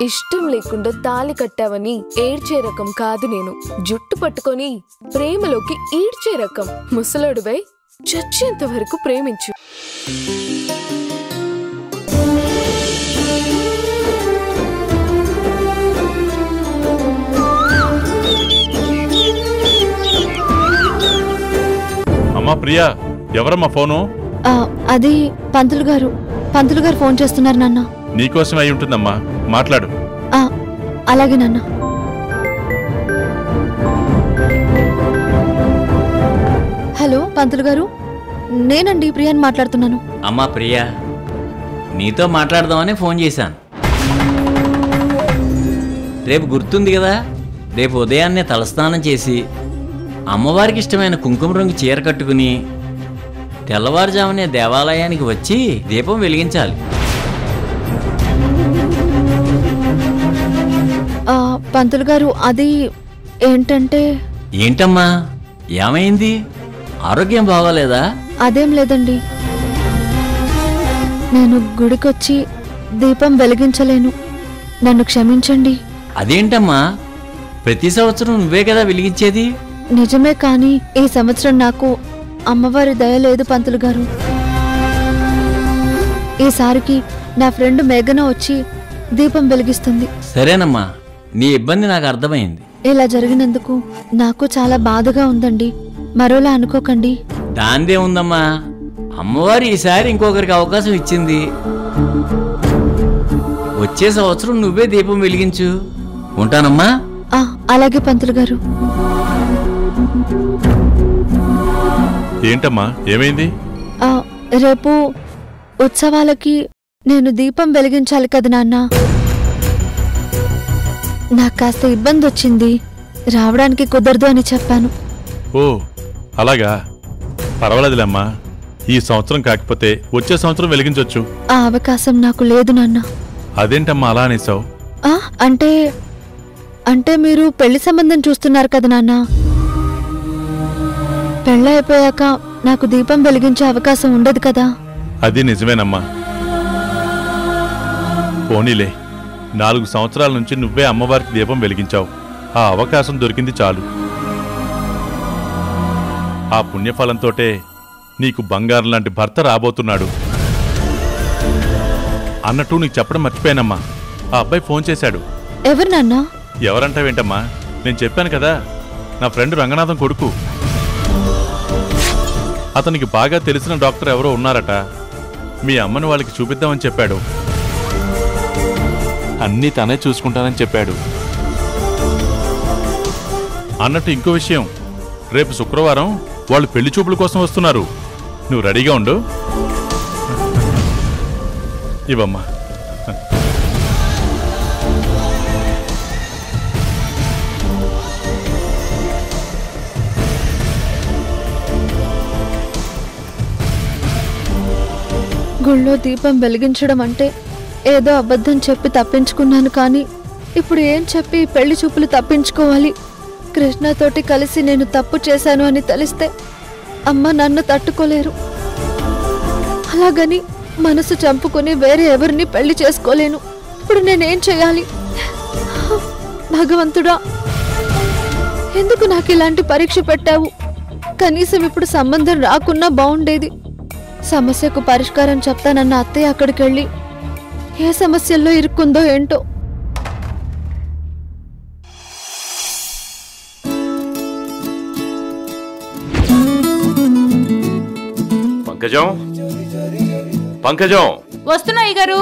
ఇష్టం లేకుండా తాళి కట్టావని ఏడ్చే రకం కాదు నేను. జుట్టు పట్టుకొని ప్రేమలోకి ఈడ్చే రకం. ముసలోడువై చచ్చేంత వరకు ప్రేమించు. అమ్మా ప్రియా, ఎవరమ్మా ఫోను? అది పంతులు గారు ఫోన్ చేస్తున్నారు నాన్న. నీకోసం అయి ఉంటుందమ్మా, మాట్లాడు. అలాగే నాన్న. హలో పంతులు గారు, నేనండి ప్రియాని మాట్లాడుతున్నాను. అమ్మా ప్రియా, నీతో మాట్లాడదామని ఫోన్ చేశాను. రేపు గుర్తుంది కదా, రేపు ఉదయాన్నే తలస్నానం చేసి అమ్మవారికి ఇష్టమైన కుంకుమ రంగు చీర కట్టుకుని తెల్లవారుజామునే దేవాలయానికి వచ్చి దీపం వెలిగించాలి. పంతులు గారు, అది ఏంటంటే... ఏంటమ్మా, ఏమైంది? ఆరోగ్యం బాగోలేదా? అదేం లేదండి, నేను గుడికొచ్చి దీపం వెలిగించలేను, నన్ను క్షమించండి. అదేంటమ్మా, ప్రతి సంవత్సరం నువ్వే కదా వెలిగించేది? నిజమే, కానీ ఈ సంవత్సరం నాకు అమ్మవారి దయ లేదు పంతులు గారు. ఈసారికి నా ఫ్రెండ్ మేఘన వచ్చి దీపం వెలిగిస్తుంది. సరేనమ్మా, నీ ఇబ్బంది నాకు అర్థమైంది. ఇలా జరిగినందుకు నాకు చాలా బాధగా ఉందండి, మరోలా అనుకోకండి. దాందే ఉందమ్మా, అమ్మవారు ఈసారి ఇంకొకరికి అవకాశం ఇచ్చింది. వచ్చే సంవత్సరం నువ్వే దీపం వెలిగించు. ఉంటానమ్మా. అలాగే పంతులు గారు. ఏంటమ్మా, ఏమైంది? రేపు ఉత్సవాలకి నేను దీపం వెలిగించాలి కదా నాన్న. నాకు కాస్త ఇబ్బంది వచ్చింది, రావడానికి కుదరదు అని చెప్పాను. ఓ అలాగా, పర్వాలేదులేమ్మా. ఈ సంవత్సరం కాకపోతే వచ్చే సంవత్సరం వెలిగించవచ్చు. ఆ అవకాశం నాకు లేదు నాన్న. అదేంటమ్మా అలా అనేసావు? అంటే మీరు పెళ్లి సంబంధం చూస్తున్నారు కదా నాన్న. పెళ్ళైపోయాక నాకు దీపం వెలిగించే అవకాశం ఉండదు కదా. అది నిజమేనమ్మా. పోనీలే, 4 సంవత్సరాల నుంచి నువ్వే అమ్మవారికి దీపం వెలిగించావు. ఆ అవకాశం దొరికింది చాలు. ఆ పుణ్యఫలంతోటే నీకు బంగారం లాంటి భర్త రాబోతున్నాడు. అన్నట్టు నీకు చెప్పడం మర్చిపోయానమ్మా, ఆ అబ్బాయి ఫోన్ చేశాడు. ఎవరు నాన్న? ఎవరంటావేంటమ్మా, నేను చెప్పాను కదా, నా ఫ్రెండ్ రంగనాథం కొడుకు. అతనికి బాగా తెలిసిన డాక్టర్ ఎవరో ఉన్నారట, మీ అమ్మని వాళ్ళకి చూపిద్దామని చెప్పాడు. అన్నీ తనే చూసుకుంటానని చెప్పాడు. అన్నట్టు ఇంకో విషయం, రేపు శుక్రవారం వాళ్ళు పెళ్లి చూపుల కోసం వస్తున్నారు. నువ్వు రెడీగా ఉండు. ఇవమ్మా. గుళ్ళో దీపం వెలిగించడం అంటే ఏదో అబద్ధం చెప్పి తప్పించుకున్నాను, కానీ ఇప్పుడు ఏం చెప్పి పెళ్లి చూపులు తప్పించుకోవాలి? కృష్ణతోటి కలిసి నేను తప్పు చేశాను అని తెలిస్తే అమ్మ నన్ను తట్టుకోలేరు. అలాగని మనసు చంపుకొని వేరే ఎవరిని పెళ్లి చేసుకోలేను. ఇప్పుడు నేనేం చేయాలి? భగవంతుడా, ఎందుకు నాకు ఇలాంటి పరీక్ష పెట్టావు? కనీసం ఇప్పుడు సంబంధం రాకున్నా బాగుండేది. సమస్యకు పరిష్కారం చెప్తానన్న అత్తయ్య అక్కడికెళ్ళి ఏ సమస్యల్లో ఇరుక్కుందో ఏంటో. పంకజం వస్తున్నా అయ్యగారు.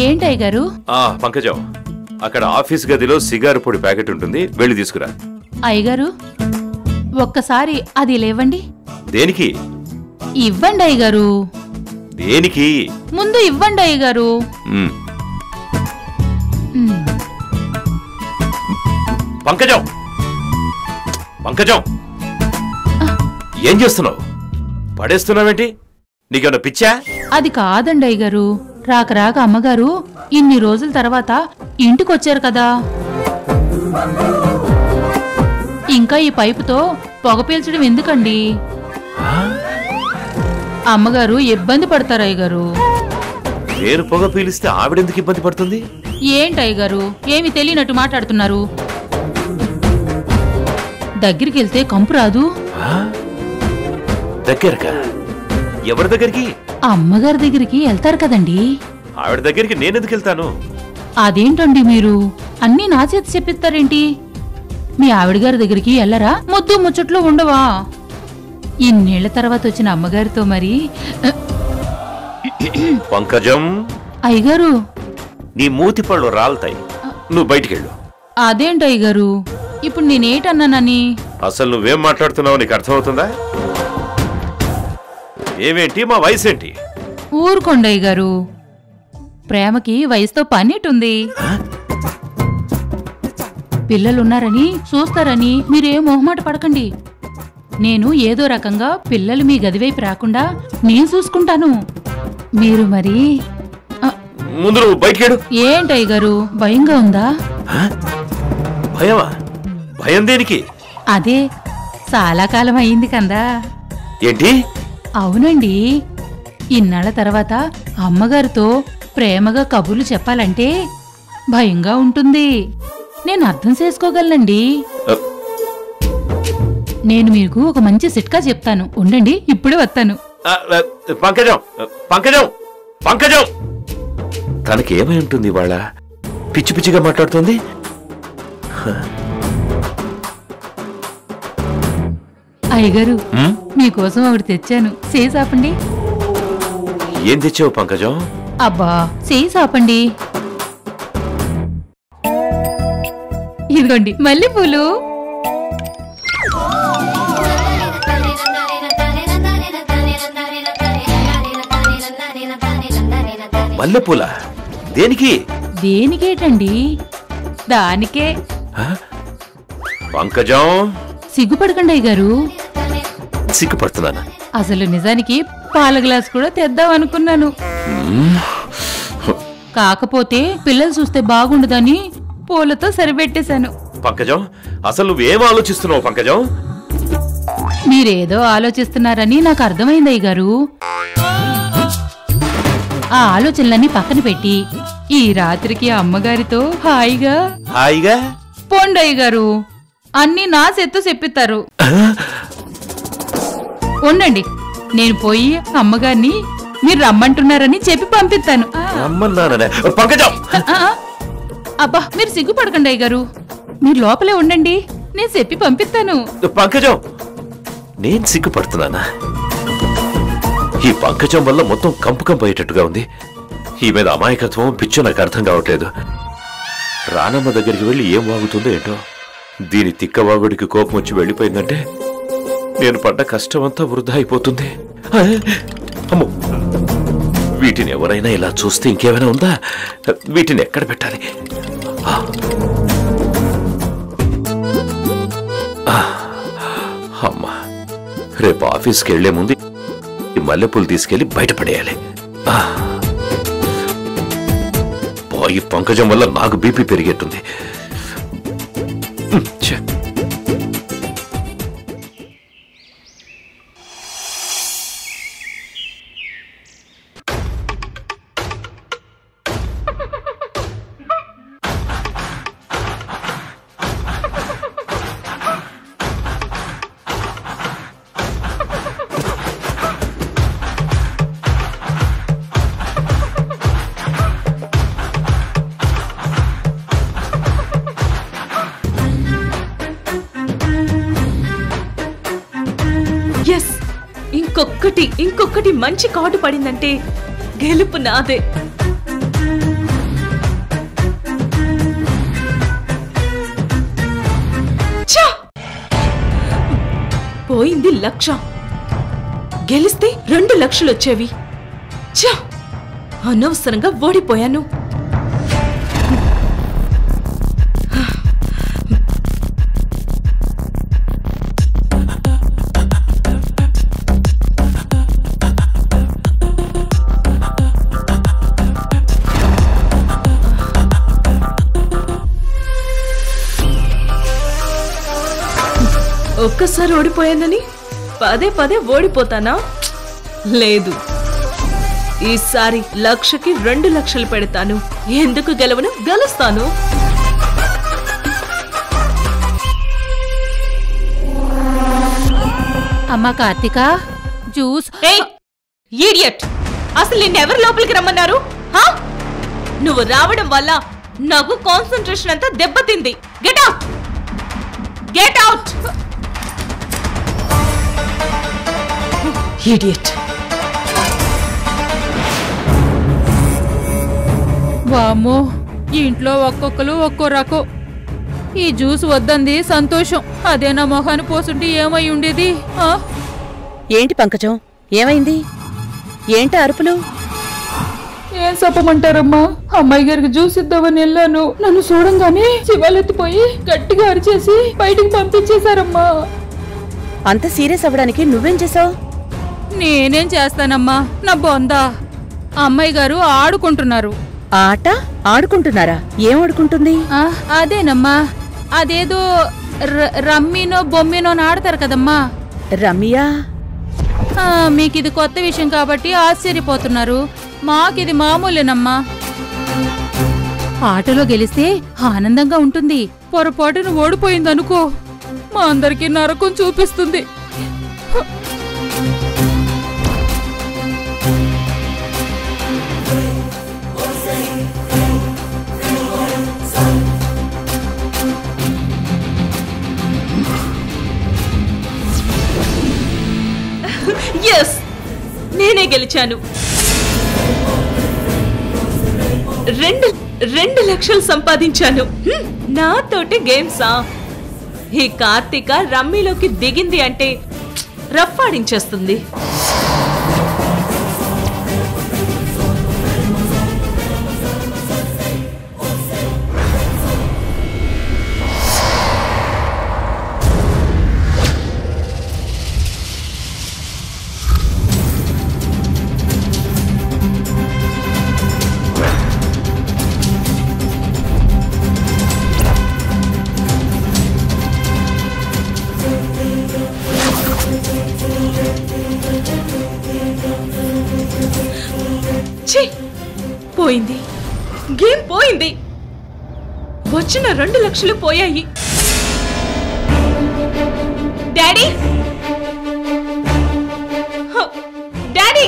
ఏంటి అయ్యగారు? పంకజం, అక్కడ ఆఫీస్ గదిలో సిగారు పొడి ప్యాకెట్ ఉంటుంది, వెళ్ళి తీసుకురా. అయ్యగారు ఒక్కసారి అది లేవండి. దేనికి? ఇవ్వండి అయ్యగారు. దేనికి? ముందు ఇవ్వండి అయ్యగారు. పంకజం, పంకజం, ఏం చేస్తున్నావు? పడేస్తున్నావేంటి? నీకేమన్నా పిచ్చా? అది కాదండి అయ్యగారు, రాక రాక అమ్మగారు ఇన్ని రోజుల తర్వాత ఇంటికొచ్చారు కదా, ఇంకా ఈ పైపుతో పొగ పీల్చడం ఎందుకండి? అమ్మగారు ఇబ్బంది పడతారు అయ్యగారు. నేను పొగ పీలిస్తే ఆవిడెందుకు ఇబ్బంది పడుతుంది? ఏంటయ్య గారు ఏమి తెలియనట్టు మాట్లాడుతున్నారు? దగ్గరికి వెళ్తే కంపు రాదు. దగ్గరకా? ఎవరి దగ్గరికి? అమ్మగారి దగ్గరికి వెళ్తారు కదండి. ఆవిడ దగ్గరికి నేనెందుకు వెళ్తాను? అదేంటండి మీరు అన్నీ నా చేతి చెప్పిస్తారేంటి? మీ ఆవిడ గారి దగ్గరికి వెళ్ళరా? ముద్దు ముచ్చట్లు ఉండవా? ఇన్నేళ్ల తర్వాత వచ్చిన అమ్మగారితో మరి. పంకజం, అయ్యగారు నీ మూతి పళ్ళు రాలుతాయి, నువ్వు బయటికెళ్ళు. అదేంటి అయ్యగారు ఇప్పుడు నేనేటన్నానని? అసలు నువ్వేం మాట్లాడుతున్నావు నీకు అర్థమవుతుందా? ఏమేంటి, మా వయసేంటి? ఊరుకోండి అయ్యగారు, ప్రేమకి వయసుతో పనిటుంది. పిల్లలున్నారని చూస్తారని మీరేం మొహమాట పడకండి. నేను ఏదో రకంగా పిల్లలు మీ గదివైపు రాకుండా నేను చూసుకుంటాను. మీరు మరి ముందు నువ్వు బయటికెళ్ళు. ఏంటయ్య గారు భయంగా ఉందా? భయమా? భయం దేనికి? అదే చాలా కాలం అయింది కదా. ఏంటి? అవునండి, ఇన్నాళ్ళ తర్వాత అమ్మగారితో ప్రేమగా కబుర్లు చెప్పాలంటే భయంగా ఉంటుంది. నేను అర్థం చేసుకోగలనండి. నేను మీకు ఒక మంచి సిట్కా చెప్తాను, ఉండండి ఇప్పుడే వస్తాను. పంకజం, పంకజం, పంకజం! తనకి ఏమై ఉంటుంది వాళ్ళ? పిచ్చి పిచ్చిగా మాట్లాడుతుంది. అయ్యగారు మీకోసం ఒకటి తెచ్చాను, చేయి సాపండి. ఏం తెచ్చావు పంకజం? అబ్బా చేయి సాపండి. ఇదిగోండి మల్లెపూలు. మల్లెపూల? దేనికి? దేనికేటండి, దానికే. పంకజం, సిగ్గుపడకండి అయ్యగారు. సిగ్గుపడుతున్నాను. అసలు నిజానికి పాల గ్లాస్ కూడా తెద్దాం అనుకున్నాను, కాకపోతే పిల్లలు చూస్తే బాగుండదని పూలతో సరిపెట్టేశాను. పంకజం, అసలు నువ్వేం ఆలోచిస్తున్నావు పంకజం? మీరేదో ఆలోచిస్తున్నారని నాకు అర్థమైంది అయ్యగారు. ఆ ఆలోచనలన్నీ పక్కన పెట్టి ఈ రాత్రికి అమ్మగారితో హాయిగా హాయిగా పోండయ్య గారు, అన్నీ నా చేత్తో చెప్పిస్తారు. ఉండండి, నేను పోయి అమ్మగారిని మీరు రమ్మంటున్నారని చెప్పి పంపిస్తాను. పంకజం! అబ్బా మీరు సిగ్గుపడకండి అయ్య గారు, మీరు లోపలే ఉండండి, నేను చెప్పి పంపిస్తాను. పంకజం, నేను సిగ్గుపడుతున్నానా? ఈ పంకజం వల్ల మొత్తం కంపు అయ్యేటట్టుగా ఉంది. ఈ మీద అమాయకత్వం పిచ్చో నాకు అర్థం కావట్లేదు. రానమ్మ దగ్గరికి వెళ్ళి ఏం వాగుతుందో ఏంటో. దీని తిక్కవాగుడికి కోపం వచ్చి వెళ్ళిపోయిందంటే నేను పడ్డ కష్టమంతా వృధా అయిపోతుంది. అమ్మో, వీటిని ఎవరైనా ఇలా చూస్తే ఇంకేమైనా ఉందా? వీటిని ఎక్కడ పెట్టాలి? అమ్మా, రేపు ఆఫీస్కి వెళ్లే ముందు ఈ మల్లెపూలు తీసుకెళ్లి బయటపడేయాలి. ఈ పంకజం వల్ల నాకు బీపీ పెరిగేట్టుంది. ఇంకొకటి మంచి కార్డు పడిందంటే గెలుపు నాదే. పోయింది 1,00,000, గెలిస్తే 2 లక్షలు వచ్చేవి. అనవసరంగా ఓడిపోయాను. ఒక్కసారి ఓడిపోయానని పదే పదే ఓడిపోతానా? లేదు. ఈసారి 1,00,000కి 2 లక్షలు పెడతాను. ఎందుకు గెలవను? గెలుస్తాను. అమ్మా కార్తిక, జ్యూస్. ఈడియట్! అసలు నిన్నెవరు లోపలికి రమ్మన్నారు? నువ్వు రావడం వల్ల నాకు కాన్సంట్రేషన్ అంతా దెబ్బతింది. Get out! Get out! Idiot! వామ్మో, ఇంట్లో ఒక్కొక్కరు ఒక్కో రకం. ఈ జ్యూస్ వద్దంది సంతోషం. అదే నా మొహాన్ని పోసుంటే ఏమై ఉండేది? ఏంటి పంకజం, ఏమైంది? ఏంటి అరుపులు? ఏం చెప్పమంటారమ్మా? అమ్మాయి గారికి జ్యూస్ ఇద్దామని వెళ్ళాను. నన్ను చూడంగానే శివాలెత్తిపోయి గట్టిగా అరిచేసి బయటికి పంపించేశారమ్మా. అంత సీరియస్ అవ్వడానికి నువ్వేం చేసావు? నేనేం చేస్తానమ్మా, నా బొందా. అమ్మాయి గారు ఆడుకుంటున్నారు. ఆట ఆడుకుంటున్నారా? ఏం ఆడుకుంటుంది? అదేనమ్మా, అదేదో రమ్మీనో బొమ్మినో ఆడతారు కదమ్మా. రమ్మియా? మీకిది కొత్త విషయం కాబట్టి ఆశ్చర్యపోతున్నారు. మాకిది మామూలేనమ్మా. ఆటలో గెలిస్తే ఆనందంగా ఉంటుంది. పొరపాటును ఓడిపోయిందనుకో, మా అందరికీ నరకం చూపిస్తుంది. ఎస్, నేనే గెలిచాను. 2 లక్షలు సంపాదించాను. నాతోటి గేమ్సా? ఈ కార్తిక రమ్మీలోకి దిగింది అంటే రఫ్ ఆడించేస్తుంది. పోయింది, గేమ్ పోయింది. వచ్చిన 2 లక్షలు పోయాయి. Daddy, daddy,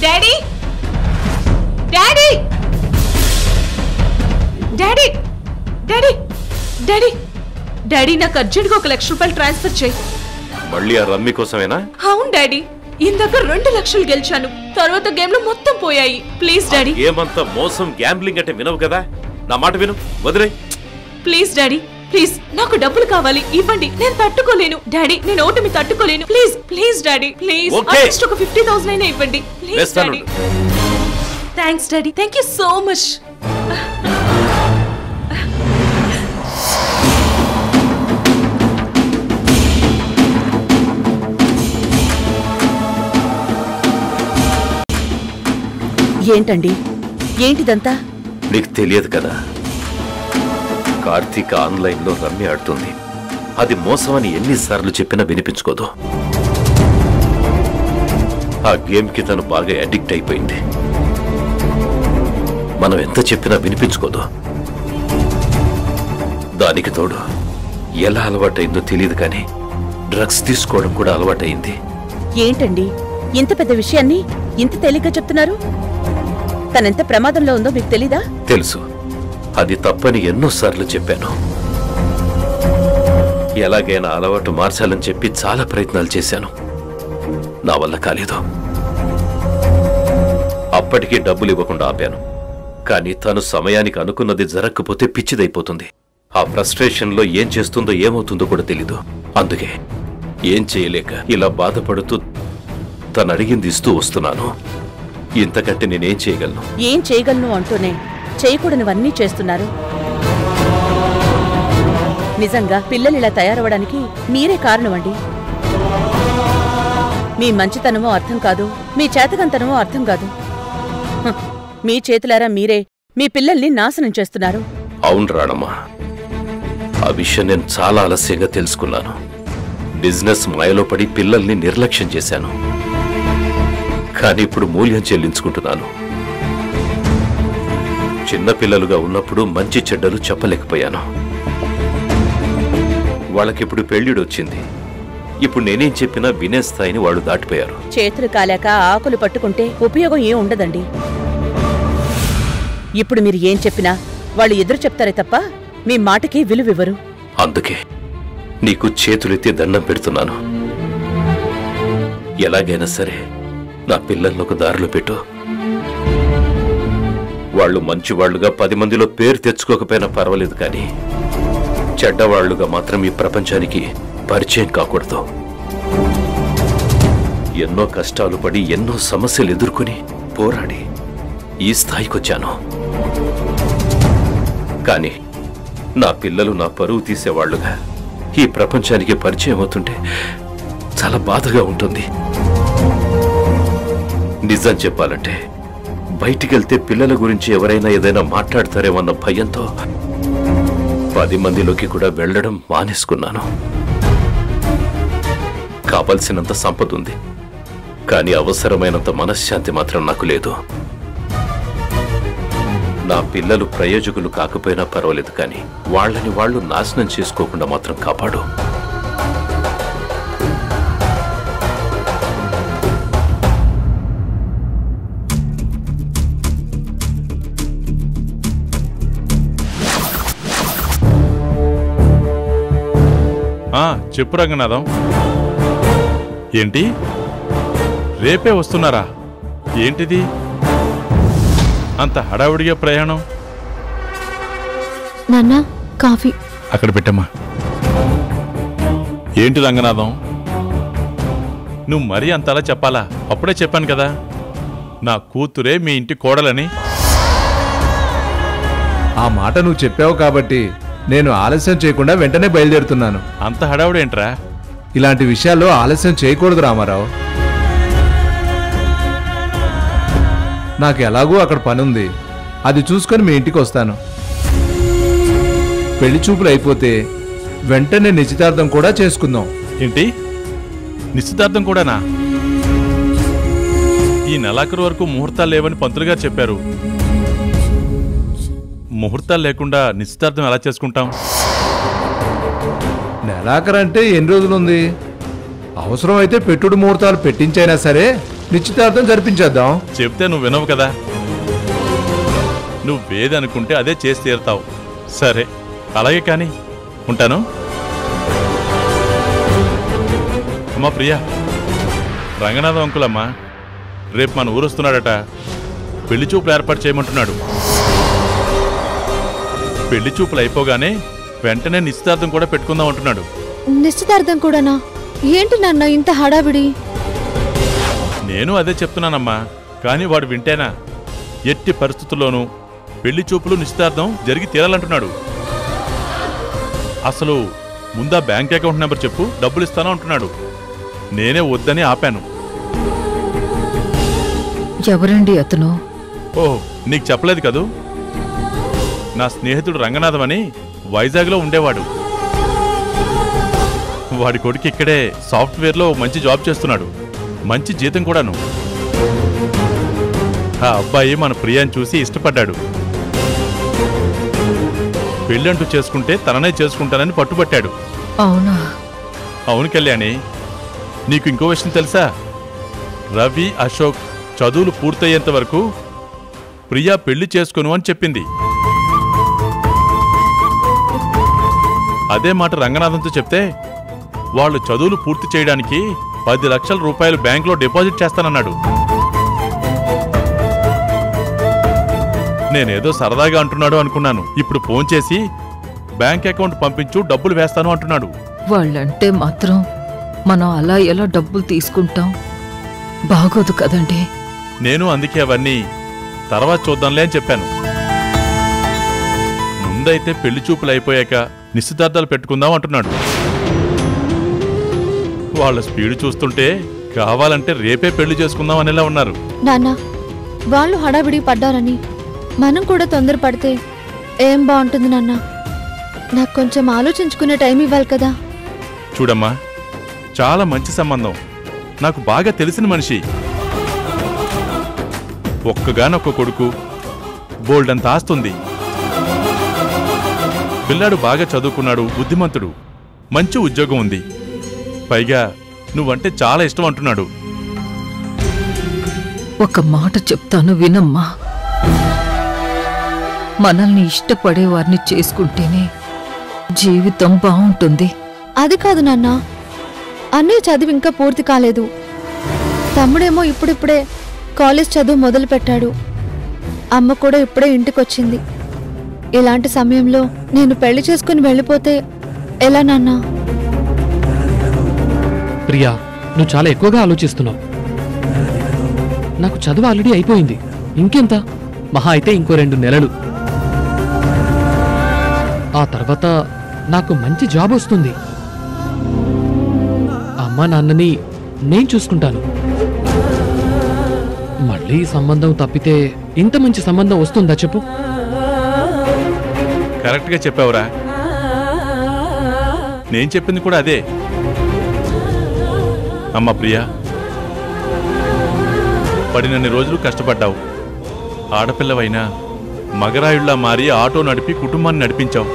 daddy, daddy, daddy, daddy, daddy, daddy, నాకు అర్జెంట్గా 1 లక్ష రూపాయలు ట్రాన్స్ఫర్ చేయి. మళ్ళీ ఆ రమ్మి కోసమేనా? అవును డాడీ, ఇందాక 2 లక్షలు గెలిచాను. తర్వాత గేమ్ లో మొత్తం పోయాయి. Please daddy. ఏమంత మోసం, గ్యాంబ్లింగ్ అంటే వినవు కదా. నా మాట విను, వదిలే. ప్లీజ్ డాడీ, ప్లీజ్, నాకు డబ్బులు కావాలి, ఇవ్వండి. నేను తట్టుకోలేను డాడీ, నేను ఓటమి తట్టుకోలేను. Please please daddy, please, at least ఒక 50,000 అయినా ఇవ్వండి. Please daddy. Thanks daddy, thank you so much. ఏంటండి, ఏంటిదంతా? నీకు తెలియదు కదా, కార్తీక ఆన్లైన్లో రమ్మి ఆడుతుంది. అది మోసమని ఎన్నిసార్లు చెప్పినా వినిపించుకోదు. ఆ గేమ్కి తను బాగా అడిక్ట్ అయిపోయింది. మనం ఎంత చెప్పినా వినిపించుకోదు. దానికి తోడు ఎలా అలవాటైందో తెలియదు కానీ డ్రగ్స్ తీసుకోవడం కూడా అలవాటైంది. ఏంటండి, ఇంత పెద్ద విషయాన్ని ఇంత తేలిగ్గా చెప్తున్నారు? తనెంత ప్రమాదంలో ఉందో మీకు తెలీదా? తెలుసు, అది తప్పని ఎన్నోసార్లు చెప్పాను. ఎలాగైనా అలవాటు మార్చాలని చెప్పి చాలా ప్రయత్నాలు చేశాను. నా వల్ల కాలేదు. అప్పటికీ డబ్బులు ఇవ్వకుండా ఆపాను. కానీ తను సమయానికి అనుకున్నది జరగకపోతే పిచ్చిదైపోతుంది. ఆ ఫ్రస్ట్రేషన్లో ఏం చేస్తుందో ఏమవుతుందో కూడా తెలీదు. అందుకే ఏం చేయలేక ఇలా బాధపడుతూ తను అడిగింది ఇస్తూ వస్తున్నాను. ఇంతకంటే నేనేం చేయగలను? ఏం చేయగలను అంటూనే చేయకూడనివన్నీ చేస్తున్నారు. నిజంగా పిల్లలు ఇలా తయారవడానికి మీరే కారణమండి. మీ మంచితనమో అర్థం కాదు, మీ చేతకంతనమో అర్థం కాదు. మీ చేతులారా మీరే మీ పిల్లల్ని నాశనం చేస్తున్నారు. అవును రాణమ్మా, ఆ విషయం నేను చాలా ఆలస్యంగా తెలుసుకున్నాను. బిజినెస్ మాయలో పడి పిల్లల్ని నిర్లక్ష్యం చేశాను. కానీ ఇప్పుడు మూల్యం చెల్లించుకుంటున్నాను. చిన్నపిల్లలుగా ఉన్నప్పుడు మంచి చెడ్డలు చెప్పలేకపోయాను. వాళ్ళకిప్పుడు పెళ్లిడొచ్చింది. ఇప్పుడు నేనేం చెప్పినా వినే స్థాయిని వాళ్ళు దాటిపోయారు. చేతులు కాలాక ఆకులు పట్టుకుంటే ఉపయోగం ఏం ఉండదండి. ఇప్పుడు మీరు ఏం చెప్పినా వాళ్ళు ఎదురు చెప్తారే తప్ప మీ మాటకి విలువివ్వరు. అందుకే నీకు చేతులెత్తి దండం పెడుతున్నాను. ఎలాగైనా సరే నా పిల్లల్ని ఒక దారిలో పెట్టు. వాళ్ళు మంచివాళ్లుగా 10 మందిలో పేరు తెచ్చుకోకపోయినా పర్వాలేదు, కానీ చెడ్డవాళ్లుగా మాత్రం ఈ ప్రపంచానికి పరిచయం కాకూడదు. ఎన్నో కష్టాలు పడి ఎన్నో సమస్యలు ఎదుర్కొని పోరాడి ఈ స్థాయికొచ్చాను. కానీ నా పిల్లలు నా పరువు తీసేవాళ్లుగా ఈ ప్రపంచానికి పరిచయం అవుతుంటే చాలా బాధగా ఉంటుంది. నిజం చెప్పాలంటే బయటికెళ్తే పిల్లల గురించి ఎవరైనా ఏదైనా మాట్లాడతారేమన్న భయంతో 10 మందిలోకి కూడా వెళ్లడం మానేసుకున్నాను. కావలసినంత సంపద ఉంది, కానీ అవసరమైనంత మనశ్శాంతి మాత్రం నాకు లేదు. నా పిల్లలు ప్రయోజకులు కాకపోయినా పర్వాలేదు, కానీ వాళ్ళని వాళ్ళు నాశనం చేసుకోకుండా మాత్రం కాపాడు. చెప్పు రంగనాథం. ఏంటి, రేపే వస్తున్నారా? ఏంటిది అంత హడావుడిగా ప్రయాణం? నాన్నా, కాఫీ అక్కడ పెట్టమ్మా. ఏంటి రంగనాథం, నువ్వు మరీ అంతలా చెప్పాలా? అప్పుడే చెప్పాను కదా నా కూతురే మీ ఇంటి కోడలని. ఆ మాట నువ్వు చెప్పావు కాబట్టి నేను ఆలస్యం చేయకుండా వెంటనే బయలుదేరుతున్నాను. అంత హడావుడేంట్రా? ఇలాంటి విషయాల్లో ఆలస్యం చేయకూడదు రామారావు. నాకు ఎలాగూ అక్కడ పనుంది, అది చూసుకొని మీ ఇంటికి వస్తాను. పెళ్లి చూపులు అయిపోతే వెంటనే నిశ్చితార్థం కూడా చేసుకుందాం. ఏంటి, నిశ్చితార్థం కూడానా? ఈ నెలాఖరు వరకు ముహూర్తాలు లేవని పంతులు గారు చెప్పారు. ముహూర్తాలు లేకుండా నిశ్చితార్థం ఎలా చేసుకుంటాం? నెలాఖరంటే ఎన్ని రోజులుంది? అవసరం అయితే పెట్టుడు ముహూర్తాలు పెట్టించైనా సరే నిశ్చితార్థం జరిపించేద్దాం. చెప్తే నువ్వు వినవు కదా. నువ్వేదనుకుంటే అదే చేసి తీరుతావు. సరే, అలాగే కానీ ఉంటాను. అమ్మా ప్రియా, రంగనాథం అంకులమ్మా రేపు మన ఊరు వస్తున్నాడట. పెళ్లి చూపులు ఏర్పాటు చేయమంటున్నాడు. పెళ్లి చూపులు అయిపోగానే వెంటనే నిశ్చితార్థం కూడా పెట్టుకుందాం అంటున్నాడు. నిశ్చితార్థం కూడానా? ఏంటి నాన్న ఇంత హడావిడి? నేను అదే చెప్తున్నానమ్మా, కానీ వాడు వింటేనా? ఎట్టి పరిస్థితుల్లోనూ పెళ్లి చూపులు నిశ్చితార్థం జరిగి తీరాలంటున్నాడు. అసలు ముందా బ్యాంక్ అకౌంట్ నెంబర్ చెప్పు, డబ్బులు ఇస్తాను అంటున్నాడు. నేనే వద్దని ఆపాను. ఎవరండి అతను? ఓహ్, నీకు చెప్పలేదు కదూ? నా స్నేహితుడు రంగనాథం అని వైజాగ్లో ఉండేవాడు. వాడి కొడుకు ఇక్కడే సాఫ్ట్వేర్లో మంచి జాబ్ చేస్తున్నాడు, మంచి జీతం కూడాను. ఆ అబ్బాయి మన ప్రియాని చూసి ఇష్టపడ్డాడు. పెళ్ళంటూ చేసుకుంటే తననే చేసుకుంటానని పట్టుబట్టాడు. అవునా? అవును కళ్యాణి, నీకు ఇంకో విషయం తెలుసా? రవి, అశోక్ చదువులు పూర్తయ్యేంత వరకు ప్రియా పెళ్లి చేసుకోను అని చెప్పింది. అదే మాట రంగనాథంతో చెప్తే వాళ్ళు చదువులు పూర్తి చేయడానికి 10 లక్షల రూపాయలు బ్యాంకులో డిపాజిట్ చేస్తానన్నాడు. నేనేదో సరదాగా అంటున్నాడు అనుకున్నాను. ఇప్పుడు ఫోన్ చేసి బ్యాంక్ అకౌంట్ పంపించు, డబ్బులు వేస్తాను అంటున్నాడు. వాళ్ళంటే మాత్రం మనం అలా ఎలా డబ్బులు తీసుకుంటాం? బాగోదు కదండి. నేను అందుకే అవన్నీ తర్వాత చూద్దాంలే అని చెప్పాను. ముందైతే పెళ్లి చూపులు అయిపోయాక నిశ్చితార్థాలు పెట్టుకుందాం అంటున్నాడు. వాళ్ళ స్పీడ్ చూస్తుంటే కావాలంటే రేపే పెళ్లి చేసుకుందాం అనేలా ఉన్నారు. నాన్న, వాళ్ళు హడావిడి పడ్డారని మనం కూడా తొందరపడితే ఏం బాగుంటుంది నాన్న? నాకు కొంచెం ఆలోచించుకునే టైం ఇవ్వాలి కదా. చూడమ్మా, చాలా మంచి సంబంధం, నాకు బాగా తెలిసిన మనిషి, ఒక్కగానొక్క కొడుకు, బోల్డంత ఆస్తుంది. పిల్లాడు బాగా చదువుకున్నాడు, బుద్ధిమంతుడు, మంచి ఉద్యోగం ఉంది. పైగా నువ్వంటే చాలా ఇష్టం అంటున్నాడు. ఒక మాట చెప్తాను వినమ్మా. మనల్ని ఇష్టపడే వారిని చేసుకుంటేనే జీవితం బాగుంటుంది. అది కాదు నాన్న, అన్నయ్య చదువు ఇంకా పూర్తి కాలేదు. తమ్ముడేమో ఇప్పుడిప్పుడే కాలేజ్ చదువు మొదలు పెట్టాడు. అమ్మ కూడా ఇప్పుడే ఇంటికొచ్చింది. ఇలాంటి సమయంలో నేను పెళ్లి చేసుకుని వెళ్ళిపోతే ఎలా నాన్నా? ప్రియా, నువ్వు చాలా ఎక్కువగా ఆలోచిస్తున్నావు. నాకు చదువు ఆల్రెడీ అయిపోయింది, ఇంకెంత? మహా అయితే ఇంకో 2 నెలలు. ఆ తర్వాత నాకు మంచి జాబ్ వస్తుంది. అమ్మా నాన్నని నేను చూసుకుంటాను. మళ్ళీ సంబంధం తప్పితే ఇంత మంచి సంబంధం వస్తుందా చెప్పు? కరెక్ట్గా చెప్పావురా, నేను చెప్పింది కూడా అదే. అమ్మ ప్రియా, పడినన్ని రోజులు కష్టపడ్డావు. ఆడపిల్లవైనా మగరాయుళ్లా మారి ఆటో నడిపి కుటుంబాన్ని నడిపించావు.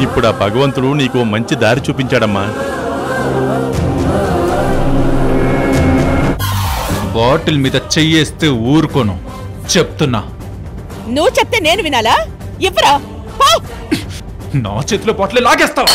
ఇప్పుడు ఆ భగవంతుడు నీకు మంచి దారి చూపించాడమ్మా. బాటిల్ మీద చెయ్యేస్తే ఊరుకోను, చెప్తున్నా. నువ్వు చెప్తే నేను వినాలా? ఇవ్వరా? నా చేతిలో బాటిల్ లాగేస్తావా?